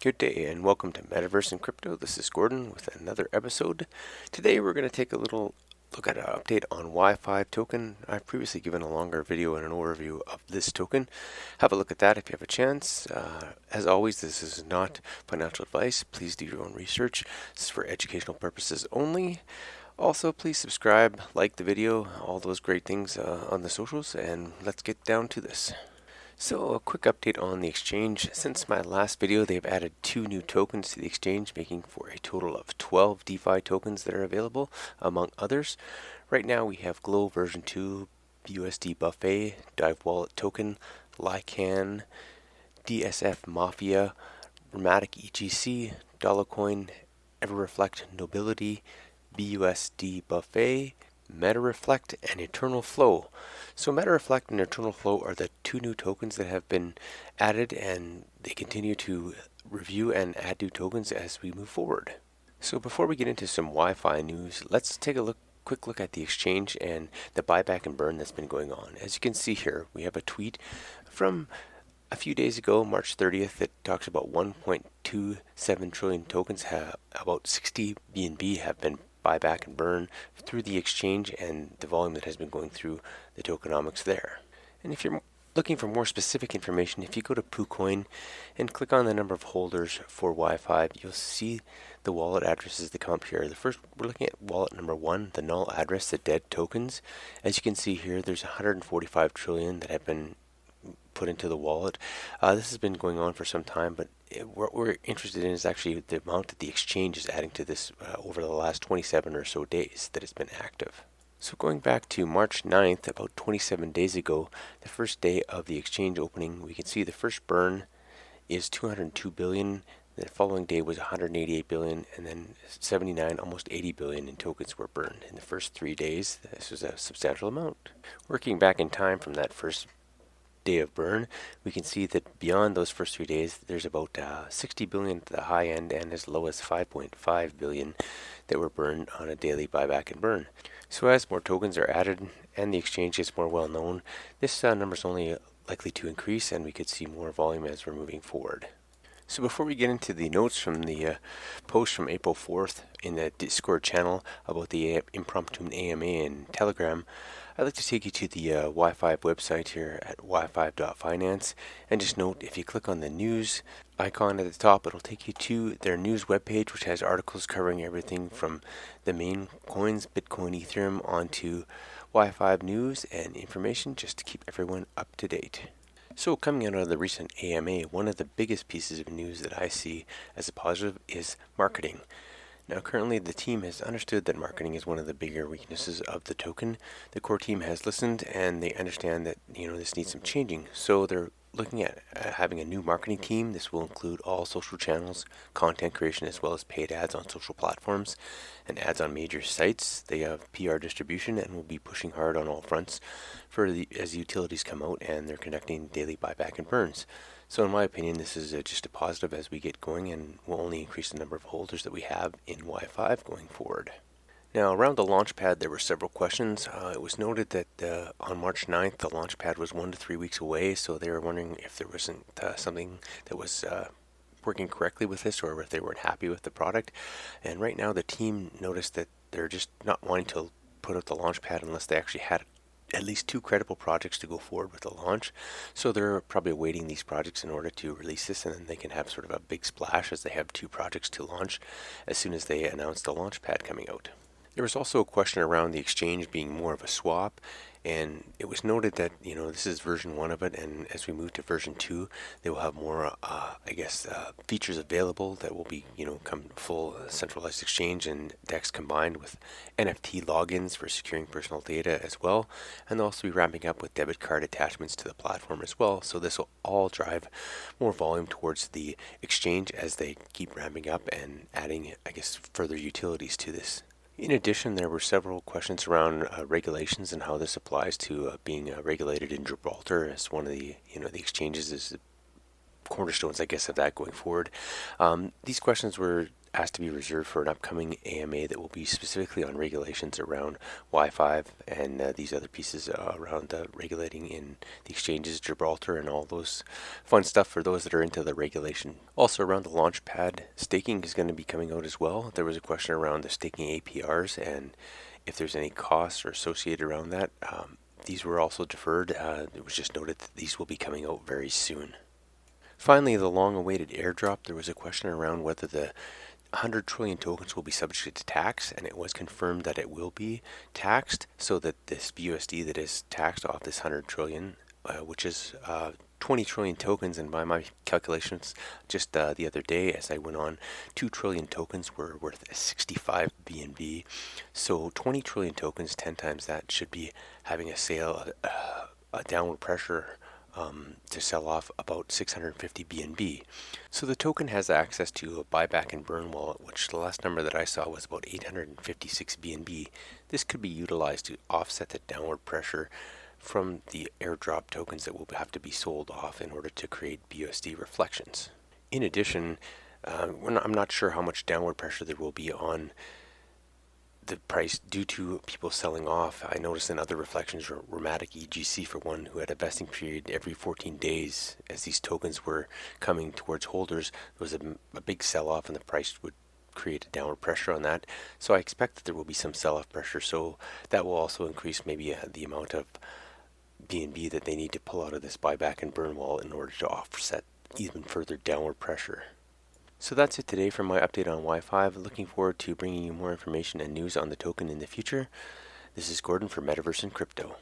Good day and welcome to Metaverse and Crypto. This is Gordon with another episode. Today we're going to take a little look at an update on Y-5 token. I've previously given a longer video and an overview of this token. Have a look at that if you have a chance. As always, this is not financial advice. Please do your own research. This is for educational purposes only. Also, please subscribe, like the video, all those great things on the socials, and let's get down to this. So a quick update on the exchange. Since my last video, they've added 2 new tokens to the exchange, making for a total of 12 DeFi tokens that are available, among others. Right now we have Glow version 2, BUSD Buffet, Dive Wallet Token, Lycan, DSF Mafia, Ramatic EGC, Dollarcoin, EverReflect Nobility, BUSD Buffet, MetaReflect, and Eternal Flow. So MetaReflect and Eternal Flow are the 2 new tokens that have been added, and they continue to review and add new tokens as we move forward. So before we get into some Y-5 news, let's take a quick look at the exchange and the buyback and burn that's been going on. As you can see here, we have a tweet from a few days ago, March 30th, that talks about 1.27 trillion tokens, about 60 BNB have been buyback and burn through the exchange and the volume that has been going through the tokenomics there. And if you're looking for more specific information, if you go to PooCoin and click on the number of holders for Y-5, you'll see the wallet addresses that come up here. The first, we're looking at wallet number 1, the null address, the dead tokens. As you can see here, there's 145 trillion that have been put into the wallet. This has been going on for some time, but what we're interested in is actually the amount that the exchange is adding to this over the last 27 or so days that it's been active. So going back to March 9th, about 27 days ago, the first day of the exchange opening, we can see the first burn is 202 billion. The following day was 188 billion, and then 79, almost 80 billion in tokens were burned in the first 3 days. This was a substantial amount. Working back in time from that first day of burn, we can see that beyond those first 3 days, there's about 60 billion at the high end and as low as 5.5 billion that were burned on a daily buyback and burn. So as more tokens are added and the exchange gets more well known, this number is only likely to increase, and we could see more volume as we're moving forward. So before we get into the notes from the post from April 4th in the Discord channel about the impromptu AMA and Telegram, I'd like to take you to the Y-5 website here at y5.finance, and just note, if you click on the news icon at the top, it'll take you to their news webpage, which has articles covering everything from the main coins, Bitcoin, Ethereum, onto Y-5 news and information, just to keep everyone up to date. So coming out of the recent AMA, one of the biggest pieces of news that I see as a positive is marketing. Now currently the team has understood that marketing is one of the bigger weaknesses of the token. The core team has listened, and they understand that this needs some changing. So they're looking at having a new marketing team. This will include all social channels, content creation, as well as paid ads on social platforms and ads on major sites. They have PR distribution and will be pushing hard on all fronts as utilities come out and they're conducting daily buyback and burns. So in my opinion, this is just a positive as we get going, and will only increase the number of holders that we have in Y-5 going forward. Now, around the launchpad, there were several questions. It was noted that on March 9th, the launchpad was 1 to 3 weeks away, so they were wondering if there wasn't something that was working correctly with this, or if they weren't happy with the product. And right now, the team noticed that they're just not wanting to put out the launchpad unless they actually had at least 2 credible projects to go forward with the launch. So they're probably awaiting these projects in order to release this, and then they can have sort of a big splash as they have 2 projects to launch as soon as they announce the launchpad coming out. There was also a question around the exchange being more of a swap, and it was noted that this is version 1 of it, and as we move to version 2, they will have more features available that will be come full centralized exchange and DEX combined with NFT logins for securing personal data as well, and they'll also be ramping up with debit card attachments to the platform as well. So this will all drive more volume towards the exchange as they keep ramping up and adding further utilities to this. In addition, there were several questions around regulations and how this applies to being regulated in Gibraltar as one of the the exchanges is cornerstones, of that going forward. These questions were asked to be reserved for an upcoming AMA that will be specifically on regulations around Y-5 and these other pieces around regulating in the exchanges, Gibraltar, and all those fun stuff for those that are into the regulation. Also around the Launchpad, staking is going to be coming out as well. There was a question around the staking APRs and if there's any costs or associated around that. These were also deferred. It was just noted that these will be coming out very soon. Finally, the long-awaited airdrop. There was a question around whether the 100 trillion tokens will be subject to tax, and it was confirmed that it will be taxed, so that this BUSD that is taxed off this 100 trillion, which is 20 trillion tokens, and by my calculations just the other day as I went on, 2 trillion tokens were worth 65 BNB. So 20 trillion tokens, 10 times that, should be having a sale, a downward pressure to sell off about 650 BNB. So the token has access to a buyback and burn wallet, which the last number that I saw was about 856 BNB. This could be utilized to offset the downward pressure from the airdrop tokens that will have to be sold off in order to create BUSD reflections. In addition, I'm not sure how much downward pressure there will be on the price due to people selling off. I noticed in other reflections, Ramatic EGC, for one, who had a vesting period every 14 days as these tokens were coming towards holders, there was a big sell-off and the price would create a downward pressure on that. So I expect that there will be some sell-off pressure, so that will also increase maybe the amount of BNB that they need to pull out of this buyback and burn wallet in order to offset even further downward pressure. So that's it today for my update on Y-5. Looking forward to bringing you more information and news on the token in the future. This is Gordon for Metaverse and Crypto.